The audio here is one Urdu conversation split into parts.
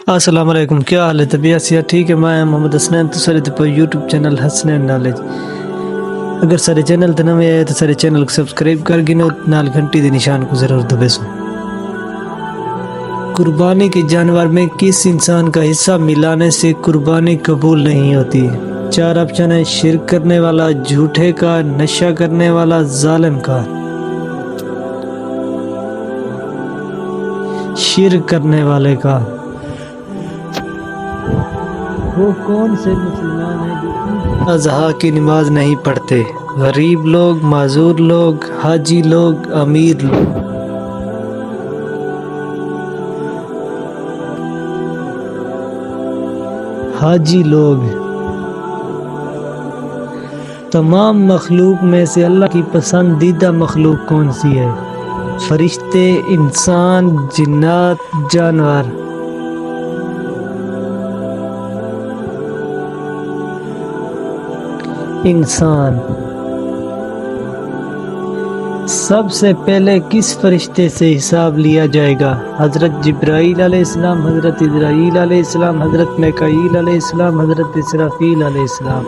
السلام علیکم، کیا حال ہے؟ طبیعت صحت ٹھیک ہے؟ میں محمد حسنین تو سارے پر یوٹیوب چینل حسنین نالج. اگر سارے چینل تے نویں آئے تو سارے چینل کو سبسکرائب کر گنو، نال گھنٹی دے نشان کو ضرور دبیسو. قربانی کے جانور میں کس انسان کا حصہ ملانے سے قربانی قبول نہیں ہوتی؟ 4 آپشن ہے: شرک کرنے والا، جھوٹے کا، نشہ کرنے والا، ظالم کا. شرک کرنے والے کا. وہ کون سے مسلمان ہیں جو عید الاضحیٰ کی نماز نہیں پڑھتے؟ غریب لوگ، معذور لوگ، حاجی لوگ، امیر لوگ. حاجی لوگ. تمام مخلوق میں سے اللہ کی پسندیدہ مخلوق کون سی ہے؟ فرشتے، انسان، جنات، جانور. انسان. سب سے پہلے کس فرشتے سے حساب لیا جائے گا؟ حضرت جبرائیل علیہ السلام، حضرت اسرائیل علیہ السلام، حضرت میکائیل علیہ السلام، حضرت اسرافیل علیہ السلام.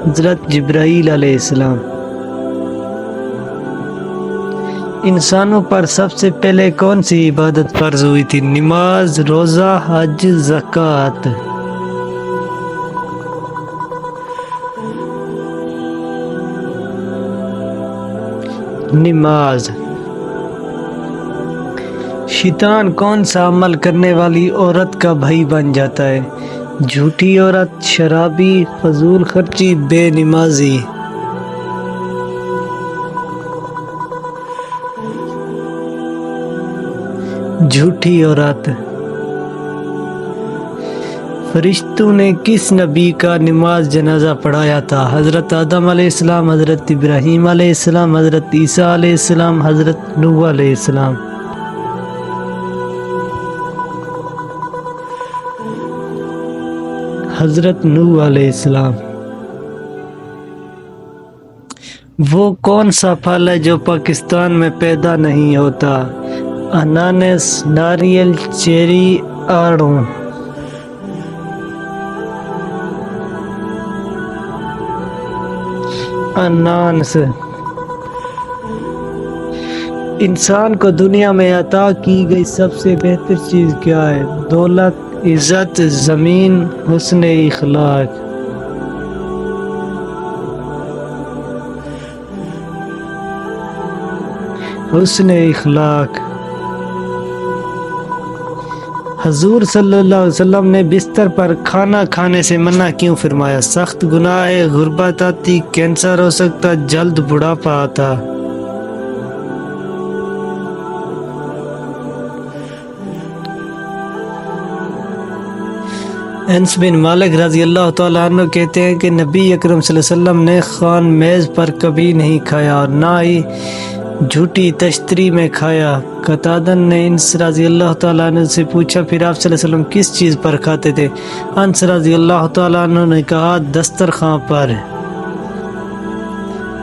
حضرت جبرائیل علیہ السلام. انسانوں پر سب سے پہلے کون سی عبادت فرض ہوئی تھی؟ نماز، روزہ، حج، زکوٰۃ. نماز. شیطان کون سا عمل کرنے والی عورت کا بھائی بن جاتا ہے؟ جھوٹی عورت، شرابی، فضول خرچی، بے نمازی. جھوٹی عورت. فرشتوں نے کس نبی کا نماز جنازہ پڑھایا تھا؟ حضرت آدم علیہ السلام، حضرت ابراہیم علیہ السلام، حضرت عیسیٰ علیہ السلام، حضرت نوح علیہ السلام. حضرت نوح علیہ السلام. وہ کون سا پھل ہے جو پاکستان میں پیدا نہیں ہوتا؟ انانس، ناریل، چیری، آڑو. انانس. انسان کو دنیا میں عطا کی گئی سب سے بہتر چیز کیا ہے؟ دولت، عزت، زمین، حسن اخلاق. حسن اخلاق. حضور صلی اللہ علیہ وسلم نے بستر پر کھانا کھانے سے منع کیوں فرمایا؟ سخت گناہ ہے، غربت آتی، کینسر ہو سکتا، جلد بڑھاپا آتا. انس بن مالک رضی اللہ تعالیٰ عنہ کہتے ہیں کہ نبی اکرم صلی اللہ علیہ وسلم نے خوان میز پر کبھی نہیں کھایا اور نہ ہی جھوٹی تشتری میں کھایا. قتادہ نے انس رضی اللہ تعالیٰ عنہ سے پوچھا پھر آپ صلی اللہ علیہ وسلم کس چیز پر کھاتے تھے؟ انس رضی اللہ تعالیٰ عنہ نے کہا دسترخوان پر.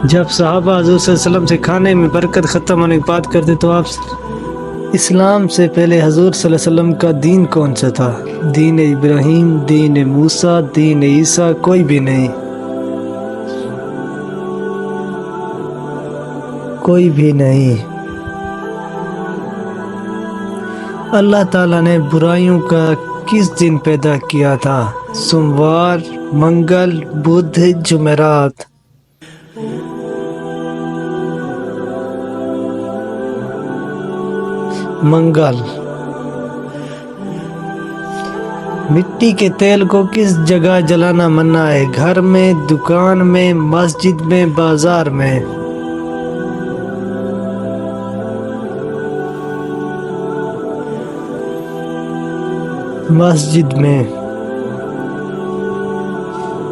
جب صحابہ حضور صلی اللہ علیہ وسلم سے کھانے میں برکت ختم ہونے کی بات کرتے تو آپ اسلام سے پہلے حضور صلی اللہ علیہ وسلم کا دین کون سا تھا؟ دین ابراہیم، دین موسیٰ، دین عیسیٰ، کوئی بھی نہیں. کوئی بھی نہیں. اللہ تعالیٰ نے برائیوں کا کس دن پیدا کیا تھا؟ سوموار، منگل، بدھ، جمعرات. منگل. مٹی کے تیل کو کس جگہ جلانا منع ہے؟ گھر میں، دکان میں، مسجد میں، بازار میں. مسجد میں.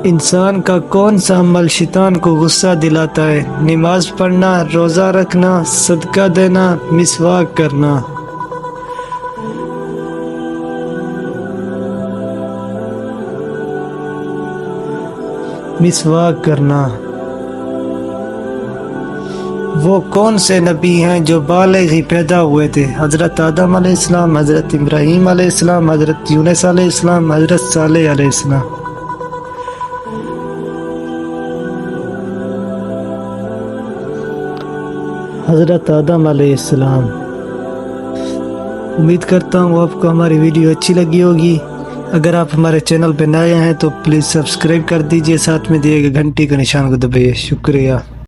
انسان کا کون سا عمل شیطان کو غصہ دلاتا ہے؟ نماز پڑھنا، روزہ رکھنا، صدقہ دینا، مسواک کرنا. مسواک کرنا. وہ کون سے نبی ہیں جو بالغ ہی پیدا ہوئے تھے؟ حضرت آدم علیہ السلام، حضرت ابراہیم علیہ السلام، حضرت یونس علیہ السلام، حضرت صالح علیہ السلام۔ حضرت آدم علیہ السلام۔ امید کرتا ہوں آپ کو ہماری ویڈیو اچھی لگی ہوگی۔ اگر آپ ہمارے چینل پہ نئے ہیں تو پلیز سبسکرائب کر دیجئے، ساتھ میں دیے گئے گھنٹی کا نشان کو دبائیے۔ شکریہ۔